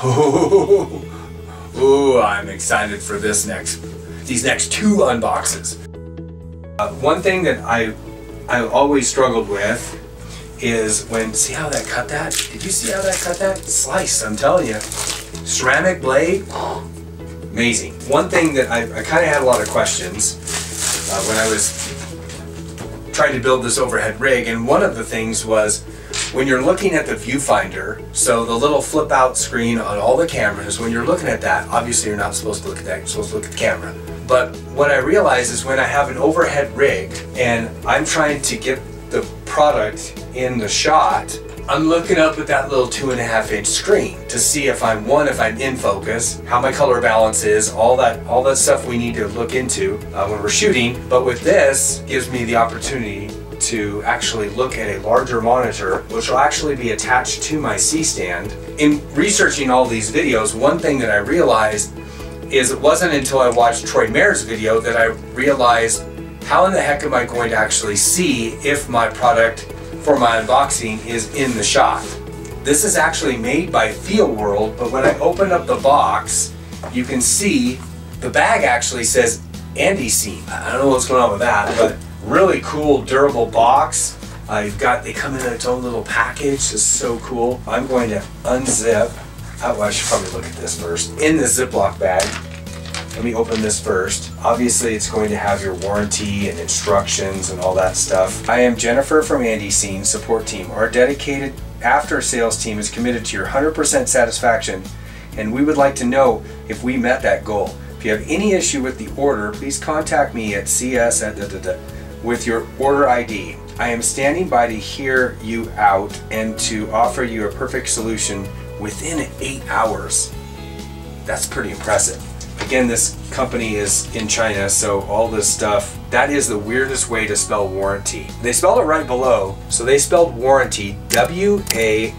Ooh, I'm excited for these next two unboxes. One thing that I always struggled with is when, see how that cut that? Did you see how that cut that? Sliced, I'm telling you. Ceramic blade, amazing. One thing that I kind of had a lot of questions when I was trying to build this overhead rig, and one of the things was when you're looking at the viewfinder, so the little flip out screen on all the cameras, when you're looking at that, obviously you're not supposed to look at that, you're supposed to look at the camera. But what I realize is when I have an overhead rig and I'm trying to get the product in the shot, I'm looking up at that little 2.5-inch screen to see if I'm in focus, how my color balance is, all that stuff we need to look into when we're shooting. But with this, gives me the opportunity to actually look at a larger monitor, which will actually be attached to my C-stand. In researching all these videos, one thing that I realized is it wasn't until I watched Troy Mayer's video that I realized how in the heck am I going to actually see if my product for my unboxing is in the shot. This is actually made by FeelWorld, but when I open up the box, you can see the bag actually says Andy Scene. I don't know what's going on with that, but really cool, durable box. They come in its own little package. This is so cool. I'm going to unzip. Oh, I should probably look at this first. In the Ziploc bag, let me open this first. Obviously, it's going to have your warranty and instructions and all that stuff. I am Jennifer from Andy Scene Support Team. Our dedicated after-sales team is committed to your 100% satisfaction, and we would like to know if we met that goal. If you have any issue with the order, please contact me at CS with your order ID. I am standing by to hear you out and to offer you a perfect solution within 8 hours. That's pretty impressive. Again, this company is in China, so all this stuff, that is the weirdest way to spell warranty. They spelled it right below, so they spelled warranty W-A-R-R-N-A-N-T-Y.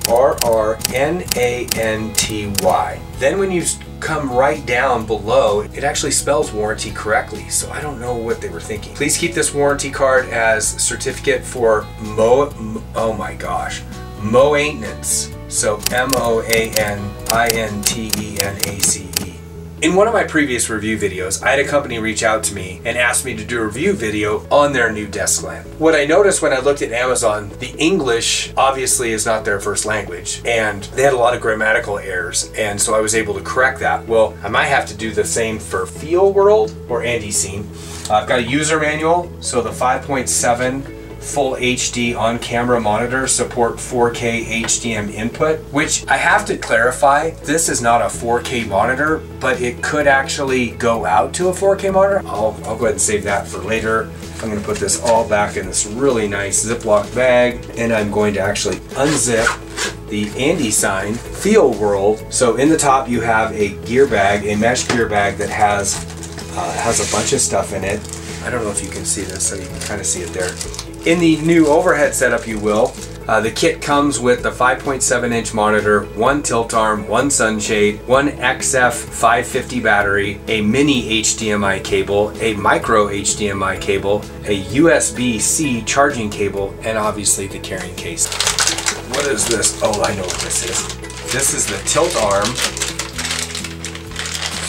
Then when you come right down below, it actually spells warranty correctly, so I don't know what they were thinking. Please keep this warranty card as certificate for maintenance. So M-O-A-N-I-N-T-E-N-A-C-E. In one of my previous review videos, I had a company reach out to me and asked me to do a review video on their new desk lamp. What I noticed when I looked at Amazon, the English obviously is not their first language, and they had a lot of grammatical errors, and so I was able to correct that. Well, I might have to do the same for FeelWorld or Andy Scene. I've got a user manual, so the 5.7 Full HD on-camera monitor support 4K HDMI input, which I have to clarify, this is not a 4K monitor, but it could actually go out to a 4K monitor. I'll go ahead and save that for later. I'm going to put this all back in this really nice Ziploc bag, and I'm going to actually unzip the Andy Sign FeelWorld. So in the top you have a gear bag, a mesh gear bag that has a bunch of stuff in it. I don't know if you can see this, so you can kind of see it there. In the new overhead setup, you will. The kit comes with the 5.7-inch monitor, one tilt arm, one sunshade, one XF550 battery, a mini HDMI cable, a micro HDMI cable, a USB-C charging cable, and obviously the carrying case. What is this? Oh, I know what this is. This is the tilt arm.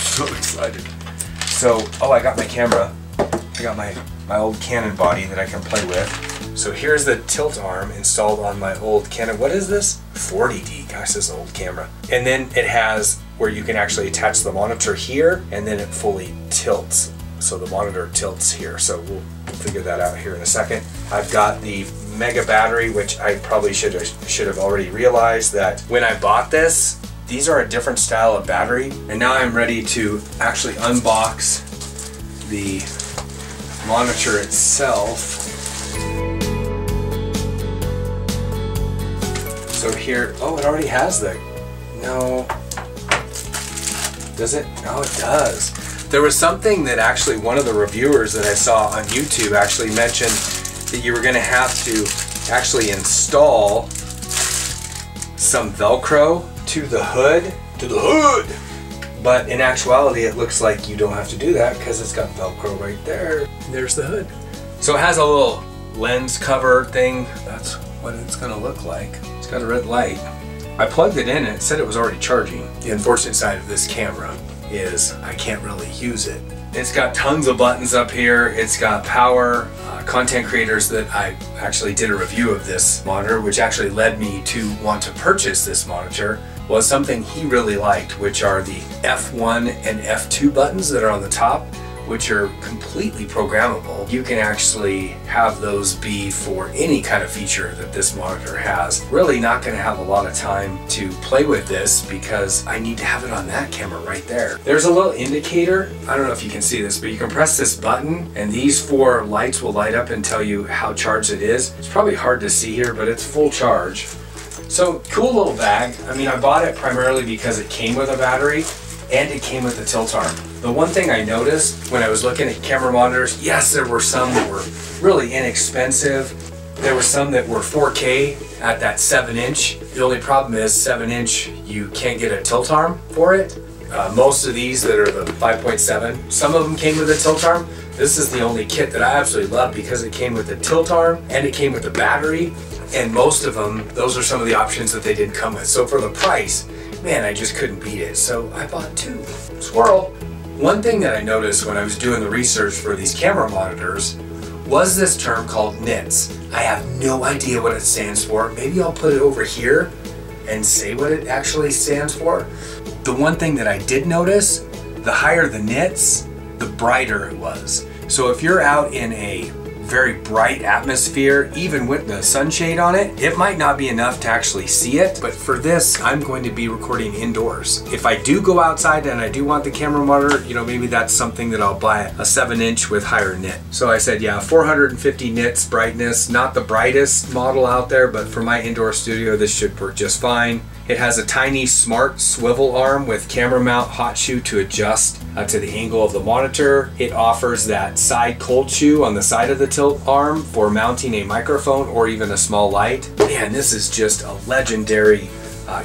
So excited. So, oh, I got my camera. I got my old Canon body that I can play with. So here's the tilt arm installed on my old Canon. What is this? 40D. Gosh, this is an old camera. And then it has where you can actually attach the monitor here, and then it fully tilts. So the monitor tilts here. So we'll figure that out here in a second. I've got the mega battery, which I probably should have already realized that when I bought this, these are a different style of battery. And now I'm ready to actually unbox the monitor itself. So here, oh, it already has the, no, does it? No, it does. There was something that actually one of the reviewers that I saw on YouTube actually mentioned that you were going to have to actually install some Velcro to the hood. But in actuality, it looks like you don't have to do that because it's got Velcro right there. There's the hood. So it has a little lens cover thing. That's what it's going to look like. It's got a red light. I plugged it in and it said it was already charging. The unfortunate side of this camera is I can't really use it. It's got tons of buttons up here. It's got power. Content creators that I actually did a review of this monitor, which actually led me to want to purchase this monitor, was something he really liked, which are the F1 and F2 buttons that are on the top, which are completely programmable. You can actually have those be for any kind of feature that this monitor has. Really not going to have a lot of time to play with this because I need to have it on that camera right there. There's a little indicator. I don't know if you can see this, but you can press this button and these 4 lights will light up and tell you how charged it is. It's probably hard to see here, but it's full charge. So cool little bag. I mean, I bought it primarily because it came with a battery and it came with a tilt arm. The one thing I noticed when I was looking at camera monitors, yes, there were some that were really inexpensive. There were some that were 4K at that 7-inch. The only problem is 7-inch, you can't get a tilt arm for it. Most of these that are the 5.7, some of them came with a tilt arm. This is the only kit that I absolutely love because it came with the tilt arm and it came with the battery. And most of them, those are some of the options that they didn't come with. So for the price, man, I just couldn't beat it. So I bought 2. Squirrel. One thing that I noticed when I was doing the research for these camera monitors was this term called nits. I have no idea what it stands for. Maybe I'll put it over here and say what it actually stands for. The one thing that I did notice, the higher the nits, the brighter it was. So if you're out in a very bright atmosphere, even with the sunshade on it, it might not be enough to actually see it. But for this, I'm going to be recording indoors. If I do go outside and I do want the camera monitor, you know, maybe that's something that I'll buy, a 7-inch with higher nit. So I said, yeah, 450 nits brightness, not the brightest model out there, but for my indoor studio, this should work just fine. It has a tiny smart swivel arm with camera mount hot shoe to adjust to the angle of the monitor. It offers that side cold shoe on the side of the tilt arm for mounting a microphone or even a small light. Man, this is just a legendary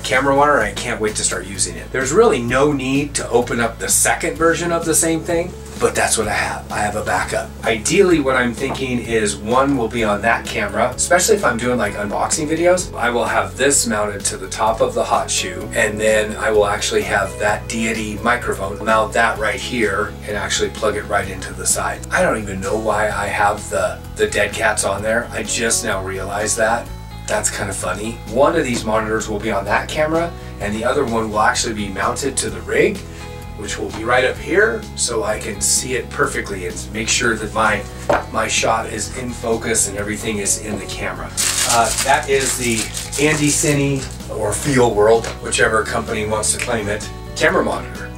camera monitor. I can't wait to start using it. There's really no need to open up the second version of the same thing, but that's what I have. I have a backup. Ideally, what I'm thinking is one will be on that camera, especially if I'm doing like unboxing videos. I will have this mounted to the top of the hot shoe, and then I will actually have that deity microphone, mount that right here and actually plug it right into the side. I don't even know why I have the dead cats on there. I just now realized that. That's kind of funny. One of these monitors will be on that camera and the other one will actually be mounted to the rig, which will be right up here so I can see it perfectly and make sure that my shot is in focus and everything is in the camera. That is the Andy Cine or FeelWorld, whichever company wants to claim it, camera monitor.